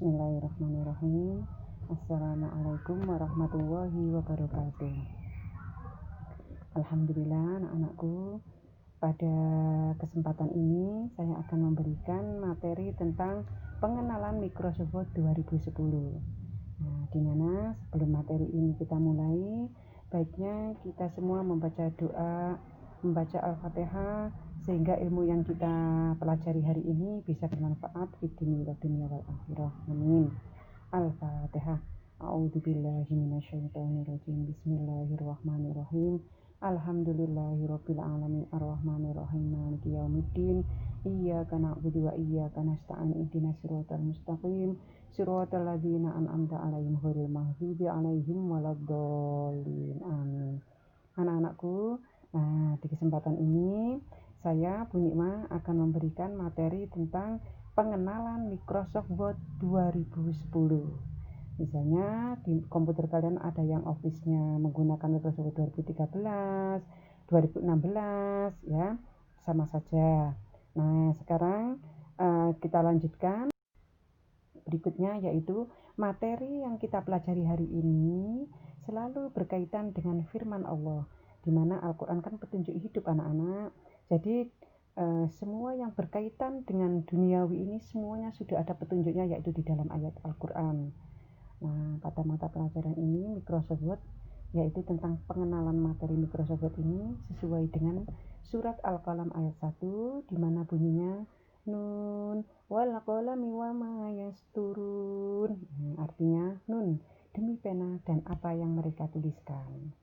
Bismillahirrahmanirrahim. Assalamualaikum warahmatullahi wabarakatuh. Alhamdulillah anak-anakku, pada kesempatan ini saya akan memberikan materi tentang pengenalan Microsoft Word 2010. Nah, di mana sebelum materi ini kita mulai, baiknya kita semua membaca doa, membaca Al-Fatihah, sehingga ilmu yang kita pelajari hari ini bisa bermanfaat di dunia wal akhirah. Amin. Al-Fatihah. A'udzubillahi minasyaitonirrajim. Bismillahirrahmanirrahim. Alhamdulillahirabbil alamin arrahmanirrahim maliki yaumiddin. Iyyaka na'budu wa iyyaka nasta'in ihdinas siratal mustaqim siratal ladzina an'amta 'alaihim ghairil maghdubi 'alaihim waladdallin. Amin. Anak-anakku, nah di kesempatan ini saya Bu Nikma akan memberikan materi tentang pengenalan Microsoft Word 2010. Misalnya di komputer kalian ada yang Office-nya menggunakan Microsoft Word 2013, 2016 ya, sama saja. Nah, sekarang kita lanjutkan berikutnya, yaitu materi yang kita pelajari hari ini selalu berkaitan dengan firman Allah, di mana Al-Quran kan petunjuk hidup anak-anak. Jadi semua yang berkaitan dengan duniawi ini semuanya sudah ada petunjuknya, yaitu di dalam ayat Al-Quran. Nah, pada mata pelajaran ini Microsoft Word, yaitu tentang pengenalan materi Microsoft Word ini sesuai dengan surat Al-Qalam ayat 1, di mana bunyinya Nun wal qalami wa ma yasturun. Artinya nun, demi pena dan apa yang mereka tuliskan.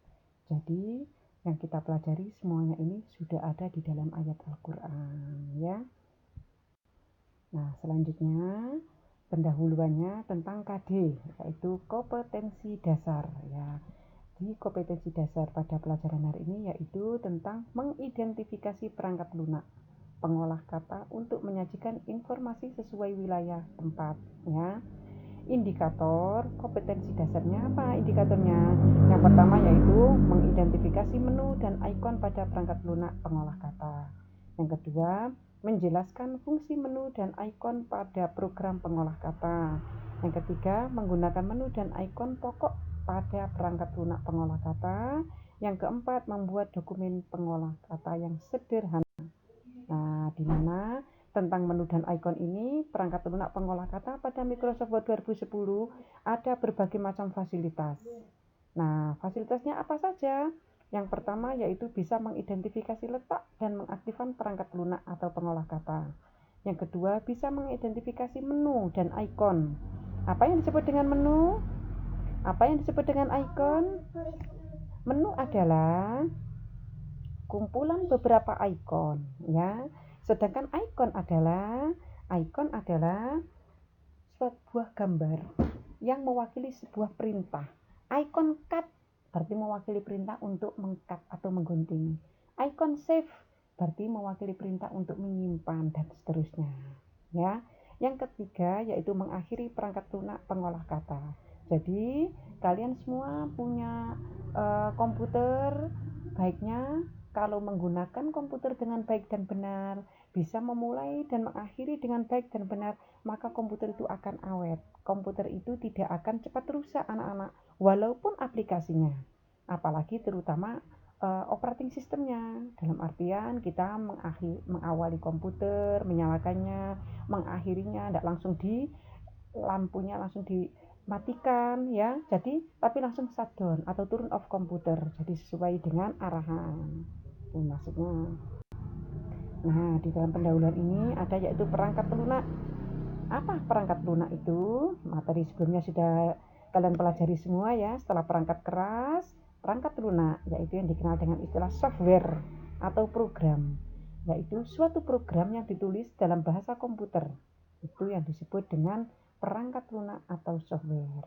Jadi yang kita pelajari semuanya ini sudah ada di dalam ayat Al-Quran ya. Nah, selanjutnya pendahuluannya tentang KD, yaitu kompetensi dasar ya. Di kompetensi dasar pada pelajaran hari ini yaitu tentang mengidentifikasi perangkat lunak pengolah kata untuk menyajikan informasi sesuai wilayah tempat ya. Indikator kompetensi dasarnya apa indikatornya? Yang pertama yaitu mengidentifikasi menu dan ikon pada perangkat lunak pengolah kata. Yang kedua, menjelaskan fungsi menu dan ikon pada program pengolah kata. Yang ketiga, menggunakan menu dan ikon pokok pada perangkat lunak pengolah kata. Yang keempat, membuat dokumen pengolah kata yang sederhana. Nah, di mana tentang menu dan ikon ini, perangkat lunak pengolah kata pada Microsoft Word 2010 ada berbagai macam fasilitas. Nah, fasilitasnya apa saja? Yang pertama yaitu bisa mengidentifikasi letak dan mengaktifkan perangkat lunak atau pengolah kata. Yang kedua, bisa mengidentifikasi menu dan ikon. Apa yang disebut dengan menu? Apa yang disebut dengan ikon? Menu adalah kumpulan beberapa ikon ya. Sedangkan ikon adalah sebuah gambar yang mewakili sebuah perintah. Ikon cut berarti mewakili perintah untuk meng-cut atau menggunting. Ikon save berarti mewakili perintah untuk menyimpan dan seterusnya. Ya. Yang ketiga yaitu mengakhiri perangkat lunak pengolah kata. Jadi kalian semua punya komputer, baiknya kalau menggunakan komputer dengan baik dan benar, bisa memulai dan mengakhiri dengan baik dan benar, maka komputer itu akan awet. Komputer itu tidak akan cepat rusak anak-anak, walaupun aplikasinya. Apalagi terutama operating sistemnya. Dalam artian kita mengawali komputer, menyalakannya, mengakhirinya, tidak langsung lampunya langsung dimatikan ya. Jadi tapi langsung shutdown atau turn off komputer. Jadi sesuai dengan arahan. Maksudnya. Nah, di dalam pendahuluan ini ada yaitu perangkat lunak. Apa perangkat lunak itu? Materi sebelumnya sudah kalian pelajari semua ya. Setelah perangkat keras, perangkat lunak yaitu yang dikenal dengan istilah software atau program, yaitu suatu program yang ditulis dalam bahasa komputer. Itu yang disebut dengan perangkat lunak atau software.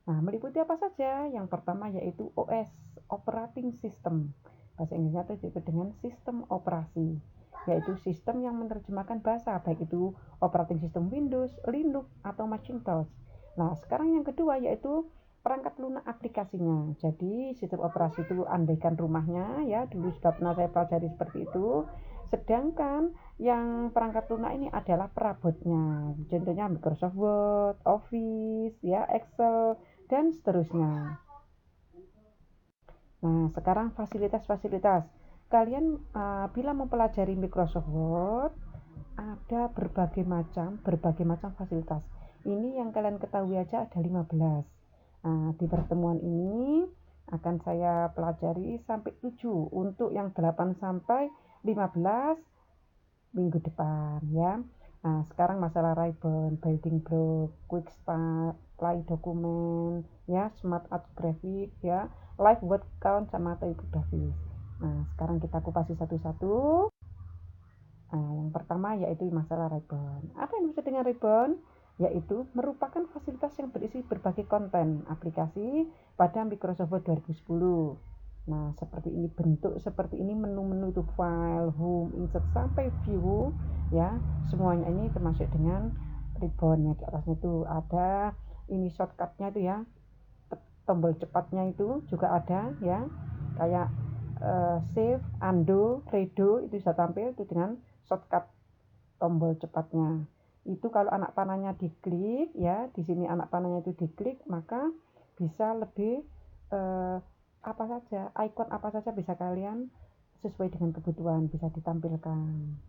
Nah, meliputi apa saja? Yang pertama yaitu OS, operating system. Bahasa Inggrisnya itu disebut dengan sistem operasi, yaitu sistem yang menerjemahkan bahasa, baik itu operating system Windows, Linux, atau Macintosh. Nah, sekarang yang kedua yaitu perangkat lunak aplikasinya. Jadi sistem operasi itu andaikan rumahnya ya, dulu sudah pernah saya pelajari seperti itu. Sedangkan yang perangkat lunak ini adalah perabotnya. Contohnya Microsoft Word, Office, ya, Excel dan seterusnya. Nah, sekarang fasilitas-fasilitas. Kalian bila mempelajari Microsoft Word, ada berbagai macam fasilitas. Ini yang kalian ketahui aja ada 15. Nah, di pertemuan ini akan saya pelajari sampai 7. Untuk yang 8 sampai 15 minggu depan ya. Nah, sekarang masalah ribbon, building block, quick start, play dokumen, ya, smart art graphic, ya, live word count sama typography. Nah, sekarang kita kupasi satu-satu. Nah, yang pertama yaitu masalah ribbon. Apa yang dimaksud dengan ribbon? Yaitu merupakan fasilitas yang berisi berbagai konten aplikasi pada Microsoft Word 2010. Nah, seperti ini, bentuk seperti ini, menu-menu itu file, home, insert sampai view, ya, semuanya ini termasuk dengan ribbonnya. Di atasnya itu ada ini shortcutnya itu ya, tombol cepatnya itu juga ada ya, kayak save, undo, redo itu bisa tampil itu dengan shortcut tombol cepatnya. Itu kalau anak panahnya diklik ya, di sini anak panahnya itu diklik, maka bisa lebih apa saja, icon apa saja bisa kalian sesuai dengan kebutuhan bisa ditampilkan.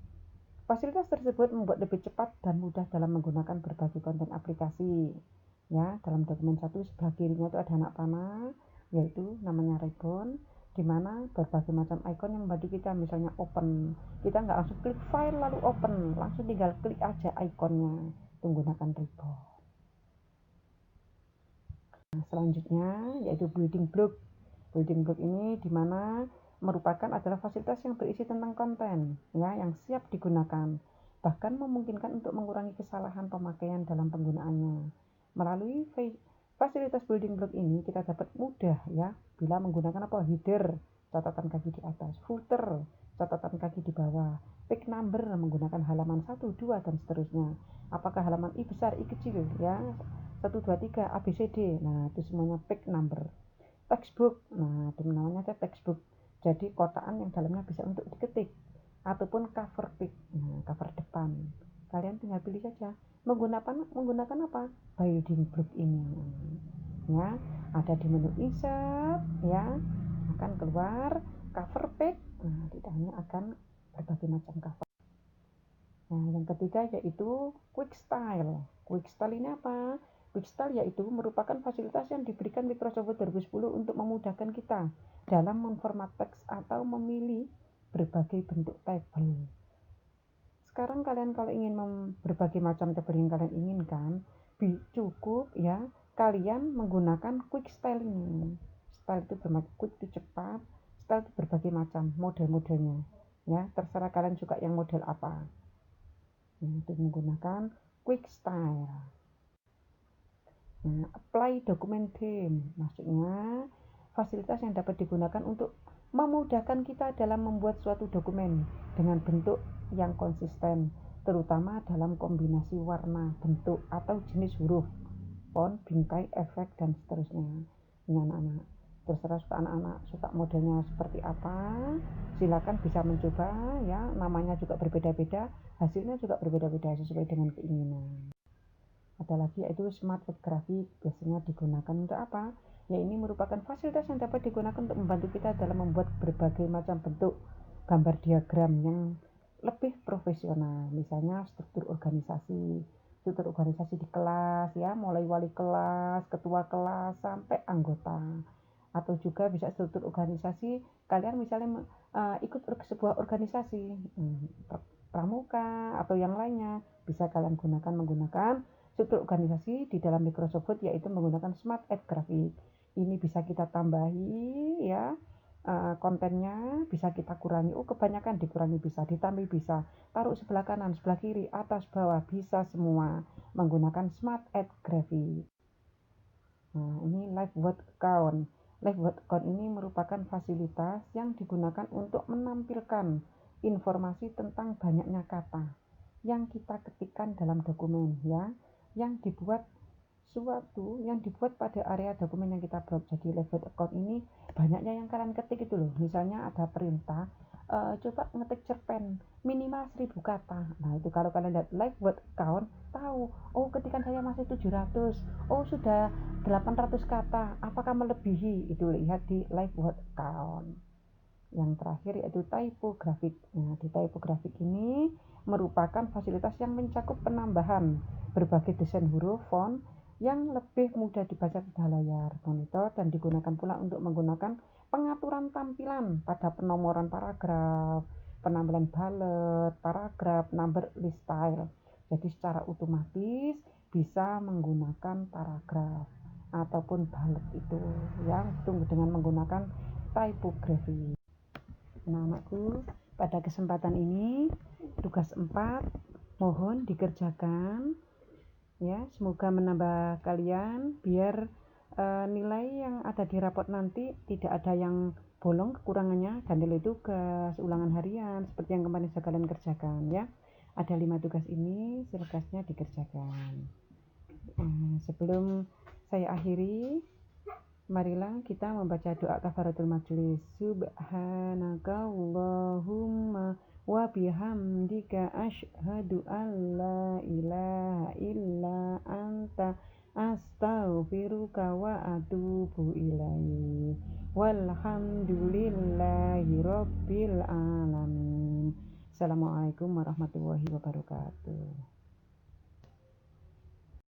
Fasilitas tersebut membuat lebih cepat dan mudah dalam menggunakan berbagai konten aplikasi. Ya, dalam dokumen 1 sebelah kirinya itu ada anak panah, yaitu namanya ribbon, di mana berbagai macam icon yang membantu kita, misalnya open. Kita nggak langsung klik file lalu open, langsung tinggal klik aja ikonnya menggunakan ribbon. Nah, selanjutnya yaitu building block. Building block ini di mana merupakan adalah fasilitas yang berisi tentang konten ya, yang siap digunakan, bahkan memungkinkan untuk mengurangi kesalahan pemakaian dalam penggunaannya. Melalui fasilitas building block ini kita dapat mudah ya bila menggunakan header, catatan kaki di atas, footer, catatan kaki di bawah, page number menggunakan halaman 1, 2 dan seterusnya. Apakah halaman I besar, I kecil ya, 1, 2, 3 ABCD. Nah, itu semuanya page number. Textbook, nah itu namanya textbook, jadi kotaan yang dalamnya bisa untuk diketik, ataupun cover page, nah cover depan. Kalian tinggal pilih saja menggunakan apa building block ini ya. Ada di menu insert ya, akan keluar cover page. Nah, di dalamnya akan berbagai macam cover. Nah, yang ketiga yaitu quick style. Quick style ini apa? Quick style yaitu merupakan fasilitas yang diberikan Microsoft Word 2010 untuk memudahkan kita dalam memformat teks atau memilih berbagai bentuk tabel. Sekarang kalian kalau ingin berbagai macam tabel yang kalian inginkan, cukup ya kalian menggunakan quick style ini. Style itu bermakna quick itu cepat, style itu berbagai macam model-modelnya ya, terserah kalian suka yang model apa. Untuk menggunakan quick style. Nah, apply document theme, maksudnya fasilitas yang dapat digunakan untuk memudahkan kita dalam membuat suatu dokumen dengan bentuk yang konsisten, terutama dalam kombinasi warna, bentuk, atau jenis huruf, font, bingkai, efek, dan seterusnya. Ini anak-anak, terserah suka anak-anak suka modelnya seperti apa, silakan bisa mencoba ya, namanya juga berbeda-beda, hasilnya juga berbeda-beda sesuai dengan keinginan. Ada lagi yaitu smart art graphic, biasanya digunakan untuk apa? Ya, ini merupakan fasilitas yang dapat digunakan untuk membantu kita dalam membuat berbagai macam bentuk gambar diagram yang lebih profesional, misalnya struktur organisasi di kelas ya, mulai wali kelas, ketua kelas sampai anggota, atau juga bisa struktur organisasi kalian misalnya ikut sebuah organisasi pramuka atau yang lainnya, bisa kalian gunakan menggunakan struktur organisasi di dalam Microsoft Word, yaitu menggunakan smart art graphic. Ini bisa kita tambahi ya, kontennya bisa kita kurangi, kebanyakan dikurangi bisa, ditambah bisa, taruh sebelah kanan, sebelah kiri, atas, bawah, bisa semua menggunakan smart art graphic. Nah, ini live word count. Live word count ini merupakan fasilitas yang digunakan untuk menampilkan informasi tentang banyaknya kata yang kita ketikkan dalam dokumen ya, yang dibuat sesuatu yang dibuat pada area dokumen yang kita browse. Jadi live word account ini banyaknya yang kalian ketik itu loh. Misalnya ada perintah, coba ngetik cerpen minimal 1000 kata. Nah itu kalau kalian lihat live word account, tahu, oh ketikan saya masih 700, oh sudah 800 kata, apakah melebihi? Itu lihat di live word account. Yang terakhir yaitu typografik. Nah, di typografik ini merupakan fasilitas yang mencakup penambahan berbagai desain huruf font yang lebih mudah dibaca di layar monitor dan digunakan pula untuk menggunakan pengaturan tampilan pada penomoran paragraf, penampilan bullet, paragraf, number list style. Jadi secara otomatis bisa menggunakan paragraf ataupun bullet itu yang tunggu dengan menggunakan typography. Nah, anakku, pada kesempatan ini tugas 4 mohon dikerjakan ya, semoga menambah kalian biar nilai yang ada di raport nanti tidak ada yang bolong kekurangannya, dan nilai tugas ulangan harian seperti yang kemarin kalian kerjakan ya. Ada 5 tugas ini, selekasnya dikerjakan. Sebelum saya akhiri, marilah kita membaca doa kafaratul majelis. Subhanakallahumma wa bihamdika asyhadu an la ilaha illa anta astaghfiruka wa atubu ilaik. Walhamdulillahi rabbil alamin. Assalamualaikum warahmatullahi wabarakatuh.